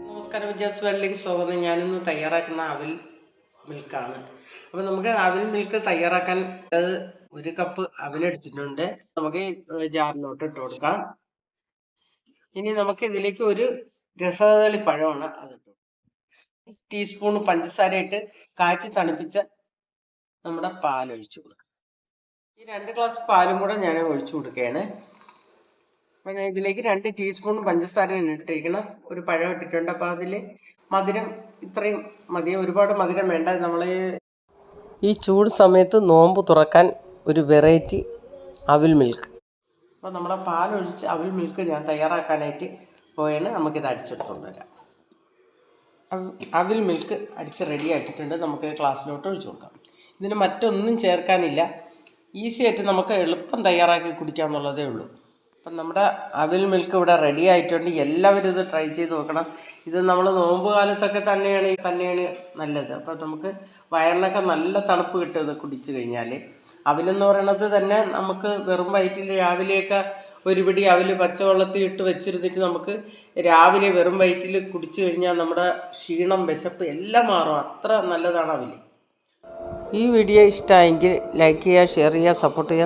നമസ്കാരം, വിജയസ് വേൾഡിലേക്ക് സ്വാഗതം. ഞാനിന്ന് തയ്യാറാക്കുന്ന അവിൽ മിൽക്കാണ്. അപ്പോൾ നമുക്ക് അവിൽ മിൽക്ക് തയ്യാറാക്കാൻ ഒരു കപ്പ് അവിലെടുത്തിട്ടുണ്ട്. നമുക്ക് ജാറിലോട്ട് ഇട്ട് കൊടുക്കാം. ഇനി നമുക്ക് ഇതിലേക്ക് ഒരു രസകദളി പഴമാണ് അതിട്ടു. ടീസ്പൂൺ പഞ്ചസാര ഇട്ട് കാച്ചി തണുപ്പിച്ച നമ്മുടെ പാൽ ഒഴിച്ചു കൊടുക്കാം. ഈ 2 ഗ്ലാസ് പാലും കൂടെ ഞാൻ ഒഴിച്ചു കൊടുക്കുകയാണ്. അപ്പം ഞാൻ ഇതിലേക്ക് 2 ടീസ്പൂൺ പഞ്ചസാര ഇട്ടിരിക്കണം. ഒരു പഴം ഇട്ടിട്ടുണ്ട്. അപ്പോൾ അതിൽ മധുരം ഇത്രയും മതിയും, ഒരുപാട് മധുരം വേണ്ട. നമ്മൾ ഈ ചൂട് സമയത്ത് നോമ്പ് തുറക്കാൻ ഒരു വെറൈറ്റി അവിൽ മിൽക്ക്. അപ്പോൾ നമ്മുടെ പാലൊഴിച്ച് അവിൽ മിൽക്ക് ഞാൻ തയ്യാറാക്കാനായിട്ട് പോയാണ്. നമുക്കിത് അടിച്ചെടുത്തുകൊണ്ട് വരാം. അവിൽ മിൽക്ക് അടിച്ച് റെഡി ആക്കിയിട്ടുണ്ട്. നമുക്ക് ഗ്ലാസ്സിലോട്ട് ഒഴിച്ചു കൊടുക്കാം. ഇതിന് മറ്റൊന്നും ചേർക്കാനില്ല. ഈസി ആയിട്ട് നമുക്ക് എളുപ്പം തയ്യാറാക്കി കുടിക്കാമെന്നുള്ളതേ ഉള്ളൂ. അപ്പം നമ്മുടെ അവിൽ മിൽക്ക് ഇവിടെ റെഡി ആയിട്ടുണ്ട്. എല്ലാവരും ഇത് ട്രൈ ചെയ്ത് നോക്കണം. ഇത് നമ്മൾ നോമ്പ് കാലത്തൊക്കെ തന്നെയാണ് നല്ലത്. അപ്പം നമുക്ക് വയറിനൊക്കെ നല്ല തണുപ്പ് കിട്ടും ഇത് കുടിച്ചു കഴിഞ്ഞാൽ. അവിലെന്ന് പറയണത് തന്നെ നമുക്ക് വെറും വയറ്റിൽ രാവിലെയൊക്കെ ഒരു പിടി അവിൽ പച്ചവെള്ളത്തിൽ ഇട്ട് വെച്ചിരുന്നിട്ട് നമുക്ക് രാവിലെ വെറും വയറ്റിൽ കുടിച്ചു കഴിഞ്ഞാൽ നമ്മുടെ ക്ഷീണം, വിശപ്പ് എല്ലാം മാറും. അത്ര നല്ലതാണ് അവിൽ. ഈ വീഡിയോ ഇഷ്ടമായെങ്കിൽ ലൈക്ക് ചെയ്യുക, ഷെയർ ചെയ്യുക, സപ്പോർട്ട് ചെയ്യുക.